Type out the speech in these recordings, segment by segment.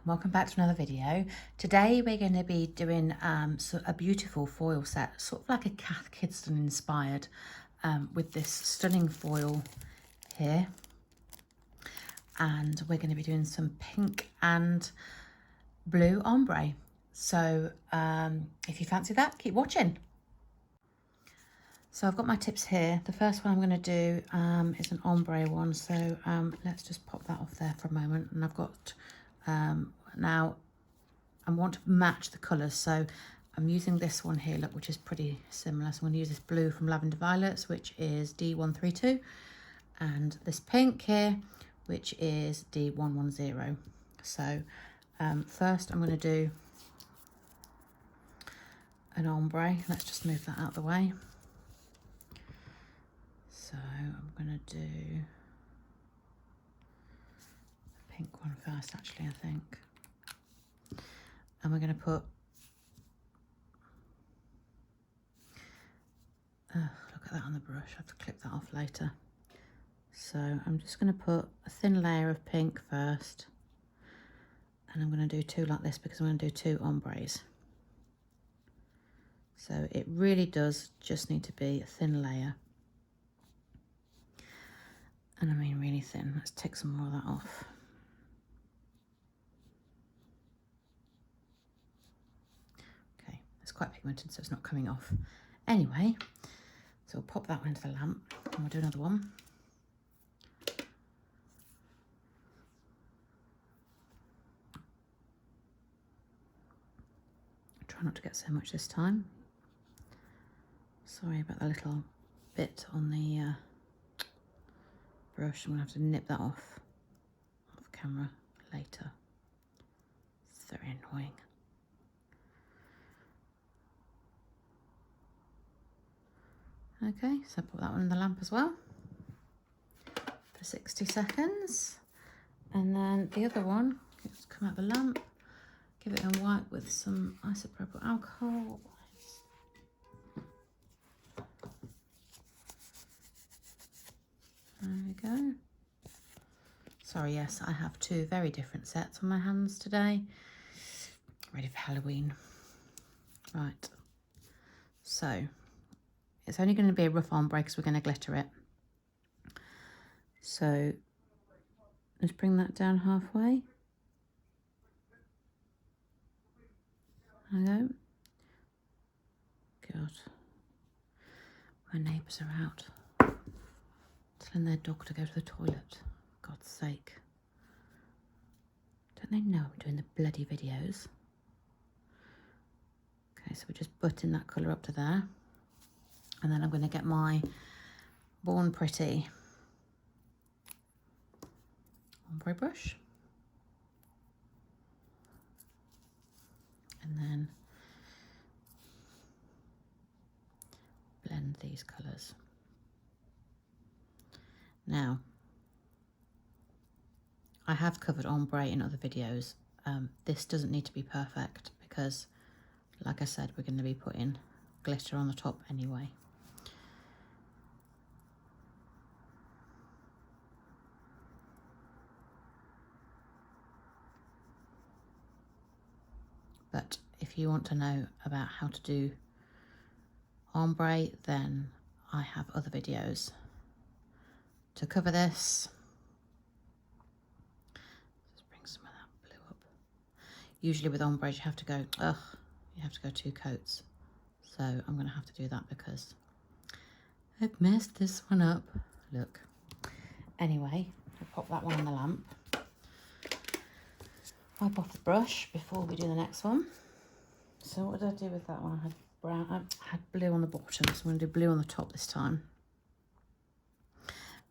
welcome back to another video. Today we're going to be doing a beautiful foil set, sort of like a Cath Kidston inspired, with this stunning foil here. And we're going to be doing some pink and blue ombre. So if you fancy that, keep watching. So I've got my tips here. The first one I'm going to do is an ombre one. So let's just pop that off there for a moment. And I've got, now I want to match the colours. So I'm using this one here, look, which is pretty similar. So I'm going to use this blue from Lavender Violets, which is D132. And this pink here, which is D110. So first I'm going to do an ombre. Let's just move that out of the way. So I'm going to do the pink one first, actually, I think. And we're going to put, look at that on the brush, I have to clip that off later. So I'm just going to put a thin layer of pink first. And I'm going to do two like this because I'm going to do two ombres. So it really does just need to be a thin layer. And I mean really thin. Let's take some more of that off. Okay, it's quite pigmented, so it's not coming off. Anyway, so we'll pop that one into the lamp and we'll do another one. Try not to get so much this time. Sorry about the little bit on the brush. I'm going to have to nip that off camera later. It's very annoying. Okay, so put that one in the lamp as well for 60 seconds. And then the other one, let's come out the lamp, give it a wipe with some isopropyl alcohol. There we go. Sorry, yes, I have two very different sets on my hands today. Ready for Halloween. Right. So, it's only going to be a rough ombre because we're going to glitter it. So, let's bring that down halfway. There we go. God. My neighbours are out. Telling their dog to go to the toilet. God's sake. Don't they know I'm doing the bloody videos? Okay, so we're just butting that colour up to there. And then I'm going to get my Born Pretty ombre brush. And then blend these colours. Now, I have covered ombre in other videos. This doesn't need to be perfect because, like I said, we're going to be putting glitter on the top anyway. But if you want to know about how to do ombre, then I have other videos to cover this. Just bring some of that blue up. Usually with ombre you have to go, you have to go 2 coats. So I'm going to have to do that because I've messed this one up. Look. Anyway, I'll pop that one in the lamp. Wipe off the brush before we do the next one. So what did I do with that one? I had brown, I had blue on the bottom, so I'm going to do blue on the top this time.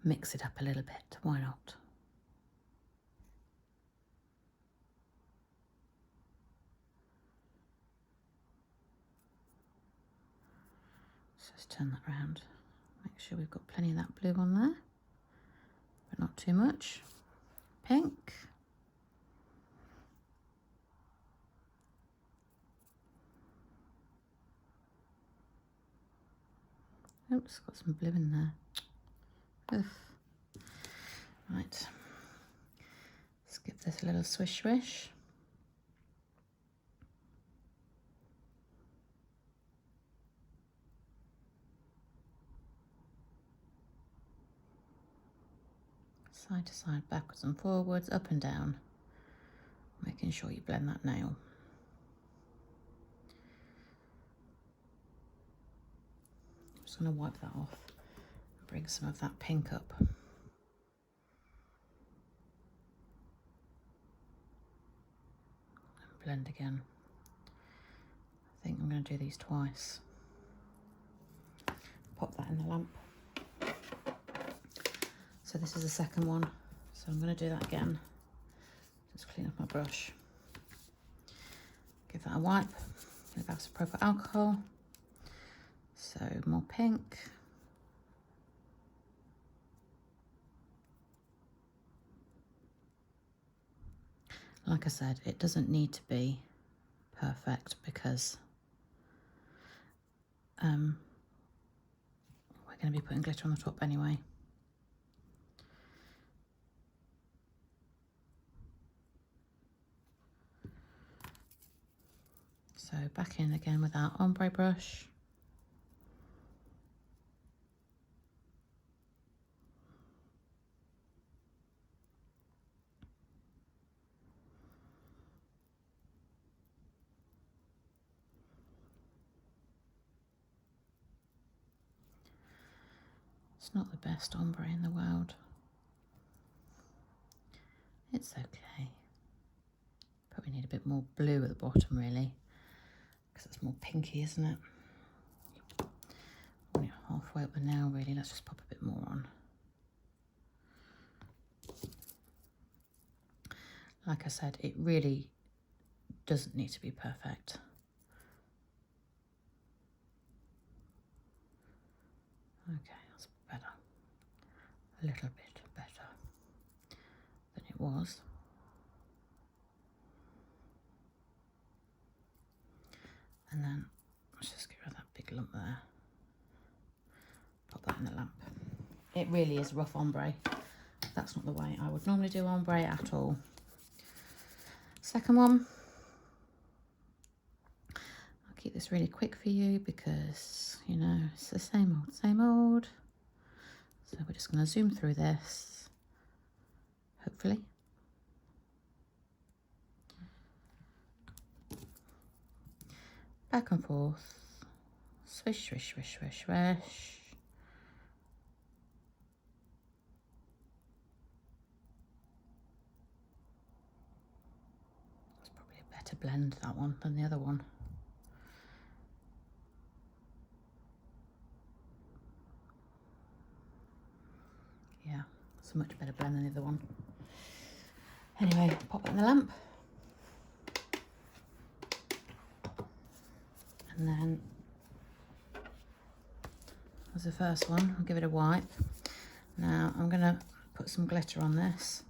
Mix it up a little bit, why not? So let's turn that around. Make sure we've got plenty of that blue on there, but not too much. Pink. Oops, got some blue in there. Ugh. Right. Let's give this a little swish swish. Side to side, backwards and forwards, up and down, making sure you blend that nail. I'm just going to wipe that off and bring some of that pink up. And blend again. I think I'm going to do these twice. Pop that in the lamp. So this is the second one, so I'm going to do that again. Just clean off my brush. Give that a wipe. Give that some proper alcohol. So more pink. Like I said, it doesn't need to be perfect because we're going to be putting glitter on the top anyway. So back in again with our ombre brush. It's not the best ombre in the world. It's okay. Probably need a bit more blue at the bottom really, because it's more pinky, isn't it? I want it halfway up the nail really. Let's just pop a bit more on. Like I said, it really doesn't need to be perfect. Okay, that's better. A little bit better than it was. And then let's just get rid of that big lump there. Pop that in the lamp. It really is rough ombre. That's not the way I would normally do ombre at all. Second one. I'll keep this really quick for you because, you know, it's the same old, same old. So we're just going to zoom through this, hopefully. Back and forth, swish, swish, swish, swish, swish. It's probably a better blend, that one, than the other one. Yeah, it's a much better blend than the other one. Anyway, pop it in the lamp. And then, as the first one, I'll give it a wipe. Now I'm going to put some glitter on this.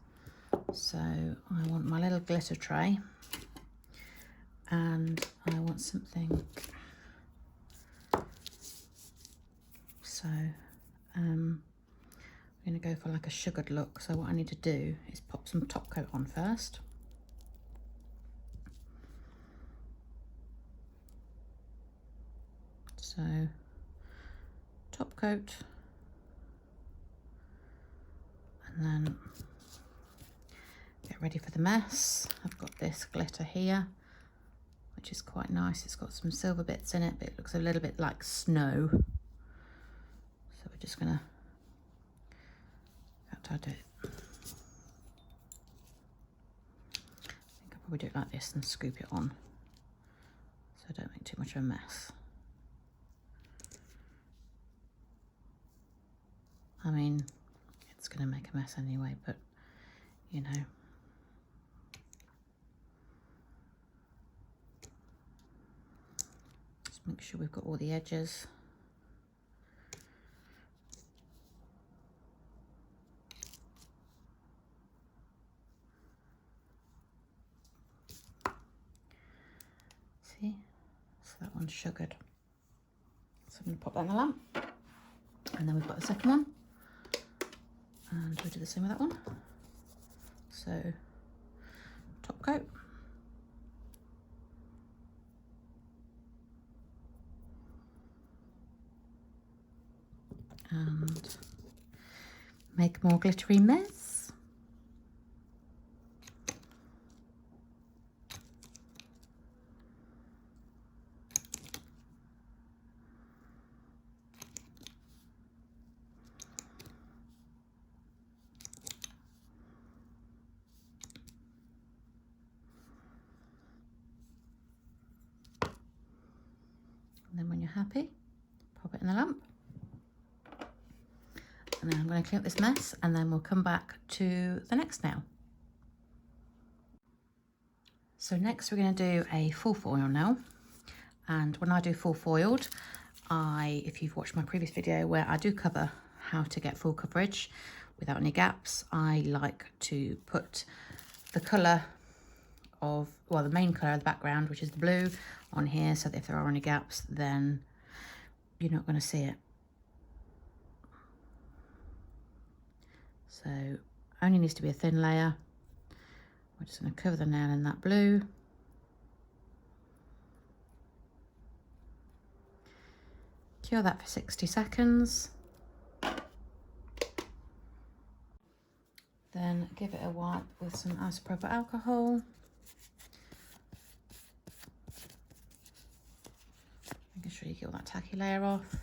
So I want my little glitter tray. And I want something. So I'm going to go for like a sugared look. So what I need to do is pop some top coat on first. So top coat, and then get ready for the mess. I've got this glitter here, which is quite nice. It's got some silver bits in it, but it looks a little bit like snow. So we're just gonna, how do I do it? I think I'll probably do it like this and scoop it on, so I don't make too much of a mess. I mean, it's going to make a mess anyway, but, you know. Just make sure we've got all the edges. See? So that one's sugared. So I'm going to pop that in the lamp. And then we've got the second one. And we'll do the same with that one. So, top coat. And make more glittery mess. And then when you're happy, pop it in the lamp. And then I'm going to clean up this mess, and then we'll come back to the next nail. So next we're going to do a full foil nail. And when I do full foiled, if you've watched my previous video where I do cover how to get full coverage without any gaps, I like to put the colour of, well, the main colour of the background, which is the blue, on here, so that if there are any gaps, then you're not going to see it. So only needs to be a thin layer. We're just going to cover the nail in that blue. Cure that for 60 seconds. Then give it a wipe with some isopropyl alcohol. Making sure you get all that tacky layer off.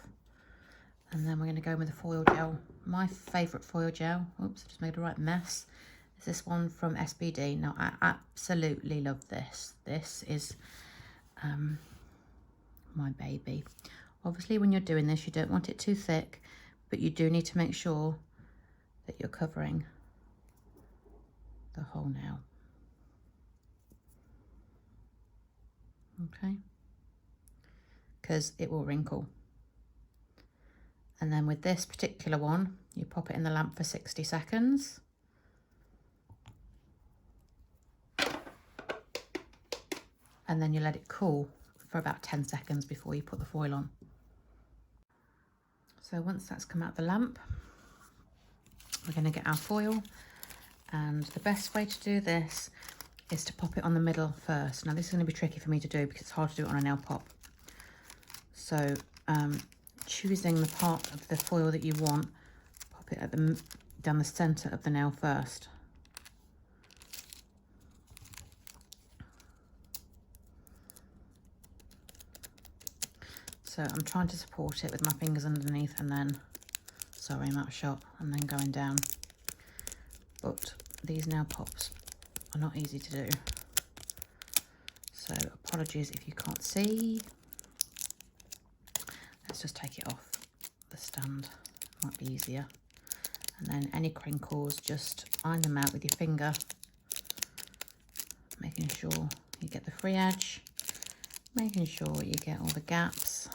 And then we're going to go in with the foil gel. My favourite foil gel, oops, I just made a right mess, is this one from SBD. Now, I absolutely love this. This is my baby. Obviously, when you're doing this, you don't want it too thick, but you do need to make sure that you're covering the whole nail. Okay? Because it will wrinkle. And then with this particular one, you pop it in the lamp for 60 seconds. And then you let it cool for about 10 seconds before you put the foil on. So once that's come out of the lamp, we're going to get our foil. And the best way to do this is to pop it on the middle first. Now this is going to be tricky for me to do because it's hard to do it on a nail pop. So choosing the part of the foil that you want, pop it at down the centre of the nail first. So I'm trying to support it with my fingers underneath, and then, sorry, I'm out of shot, and then going down. But these nail pops are not easy to do. So apologies if you can't see. Let's just take it off the stand, might be easier. And then any crinkles, just iron them out with your finger, making sure you get the free edge, making sure you get all the gaps.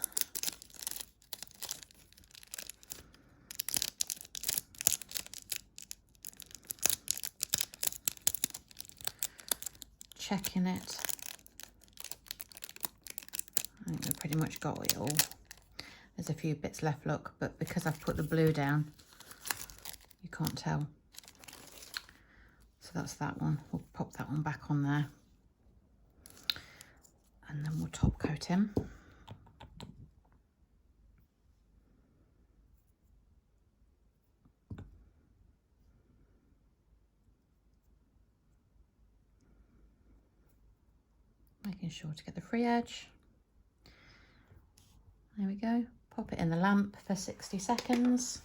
Checking it. I think we've pretty much got it all. There's a few bits left, look, but because I've put the blue down, you can't tell. So that's that one. We'll pop that one back on there. And then we'll top coat him. Making sure to get the free edge. There we go. Pop it in the lamp for 60 seconds.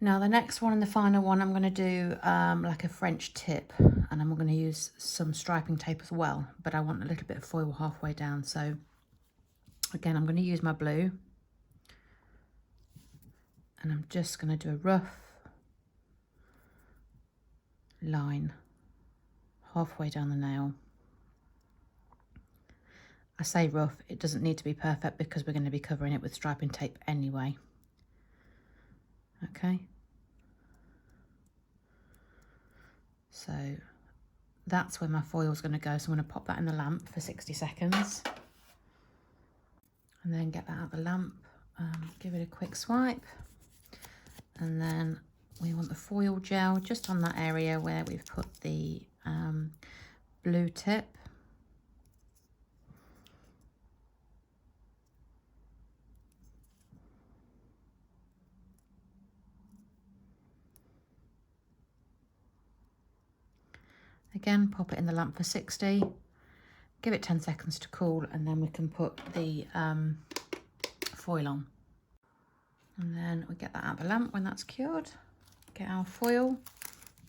Now the next one and the final one, I'm going to do like a French tip, and I'm going to use some striping tape as well, but I want a little bit of foil halfway down. So again, I'm going to use my blue, and I'm just going to do a rough line halfway down the nail. I say rough, it doesn't need to be perfect because we're going to be covering it with striping tape anyway. Okay. So that's where my foil is going to go. So I'm going to pop that in the lamp for 60 seconds. And then get that out of the lamp. Give it a quick swipe. And then we want the foil gel just on that area where we've put the blue tip. Again, pop it in the lamp for 60, give it 10 seconds to cool, and then we can put the foil on. And then we get that out of the lamp when that's cured. Get our foil,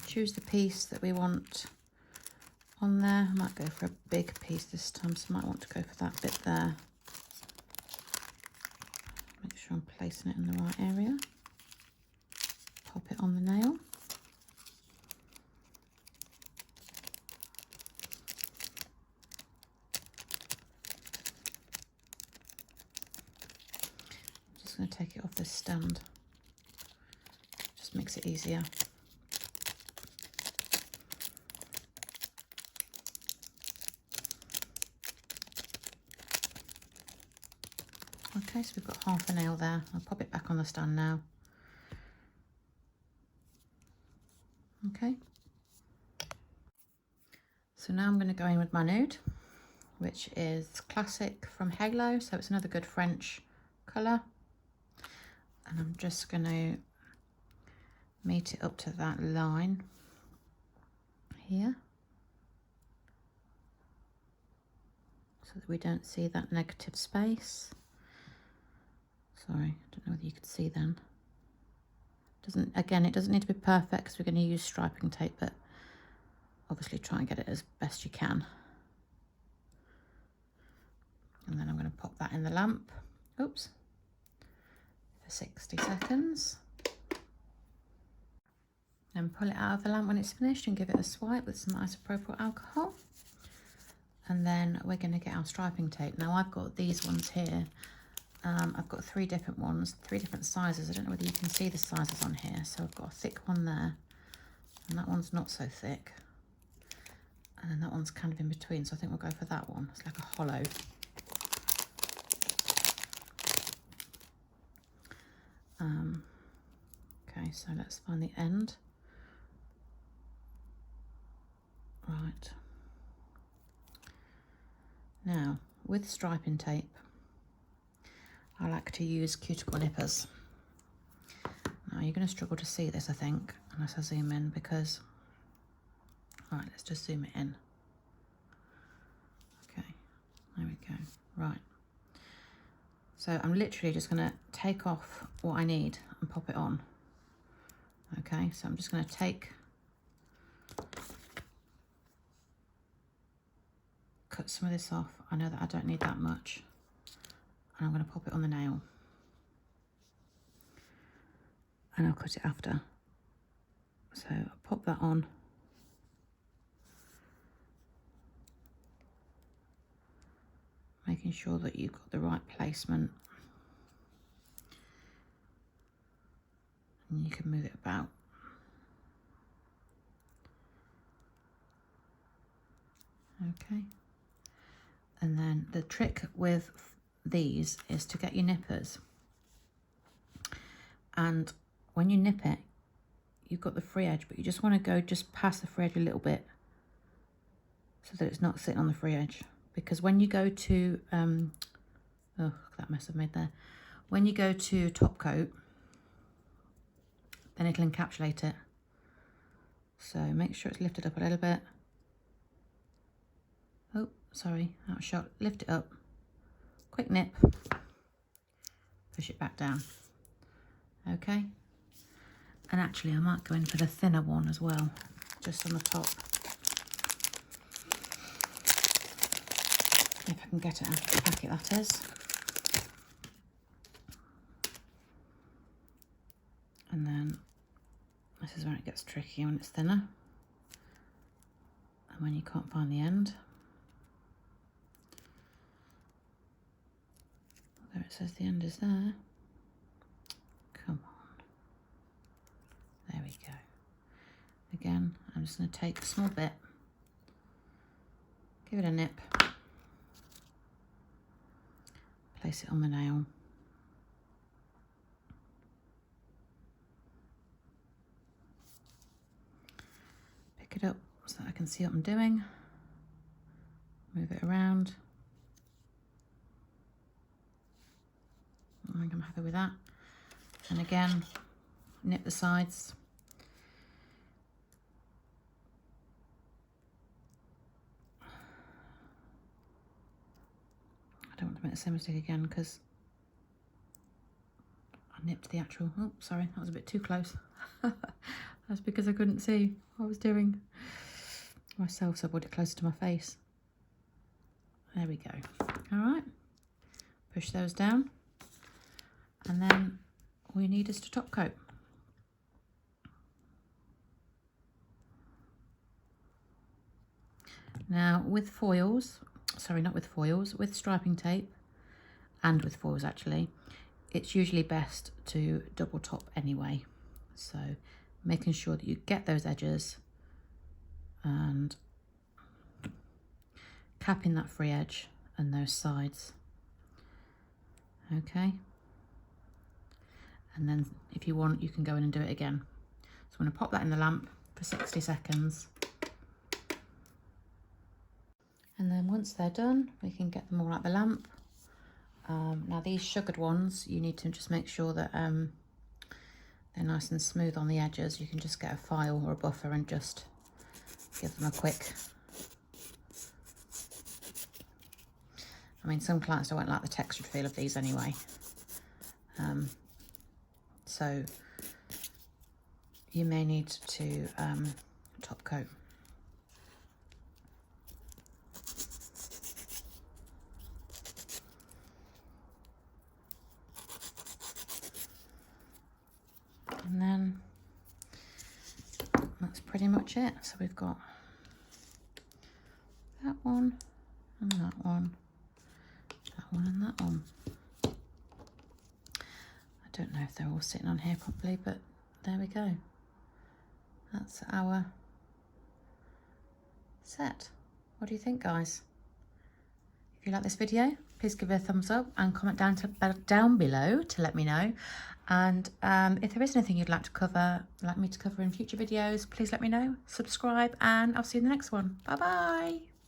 choose the piece that we want on there. I might go for a big piece this time, so I might want to go for that bit there. Make sure I'm placing it in the right area. Pop it on the nail. I'm just going to take it off this stand. Just makes it easier. Okay, so we've got half a nail there. I'll pop it back on the stand now. Okay. So now I'm going to go in with my nude, which is Classic from Halo. So it's another good French colour. And I'm just going to meet it up to that line here, so that we don't see that negative space. Sorry, I don't know whether you could see then. It doesn't need to be perfect because we're going to use striping tape, but obviously try and get it as best you can. And then I'm going to pop that in the lamp, oops, for 60 seconds. Then pull it out of the lamp when it's finished and give it a swipe with some isopropyl alcohol. And then we're going to get our striping tape. Now I've got these ones here. I've got 3 different ones, 3 different sizes. I don't know whether you can see the sizes on here. So I've got a thick one there, and that one's not so thick. And then that one's kind of in between, so I think we'll go for that one. It's like a hollow. Okay, so let's find the end. Right. Now, with striping tape, I like to use cuticle nippers. Now you're going to struggle to see this, I think, unless I zoom in, because, right, let's just zoom it in. Okay, there we go. Right. So I'm literally just going to take off what I need and pop it on. Okay, so I'm just going to cut some of this off. I know that I don't need that much. And I'm going to pop it on the nail. And I'll cut it after. So I'll pop that on. Making sure that you've got the right placement. And you can move it about. Okay. And then the trick with these is to get your nippers, and when you nip it, you've got the free edge, but you just want to go just past the free edge a little bit so that it's not sitting on the free edge, because when you go to oh, that mess I've made there, when you go to top coat, then it'll encapsulate it. So make sure it's lifted up a little bit. Oh, sorry, out of shot. Lift it up, quick nip, push it back down. Okay, and actually I might go in for the thinner one as well, just on the top, if I can get it out of the packet, that is. And then this is where it gets tricky, when it's thinner and when you can't find the end. There it says the end is there. Come on. There we go. Again, I'm just going to take a small bit, give it a nip, place it on the nail. Pick it up so that I can see what I'm doing. Move it around. I think I'm happy with that. And again, nip the sides. I don't want to make the same mistake again, because I nipped the actual, oh sorry, that was a bit too close. That's because I couldn't see what I was doing. myself, so I brought it closer to my face. There we go. All right, push those down, and then all you need is to top coat. Now with foils, sorry, not with foils, with striping tape, and with foils actually, it's usually best to double top anyway. So making sure that you get those edges and capping that free edge and those sides. Okay. And then if you want, you can go in and do it again. So I'm going to pop that in the lamp for 60 seconds. And then once they're done, we can get them all out the lamp. Now these sugared ones, you need to just make sure that they're nice and smooth on the edges. You can just get a file or a buffer and just give them a quick. I mean, some clients don't like the textured feel of these anyway. So you may need to top coat. And then that's pretty much it. So we've got that one and that one, that one and that one. I don't know if they're all sitting on here properly, but there we go. That's our set. What do you think, guys? If you like this video, please give it a thumbs up and comment down below to let me know. And if there is anything you'd like me to cover in future videos, please let me know. Subscribe, and I'll see you in the next one. Bye bye.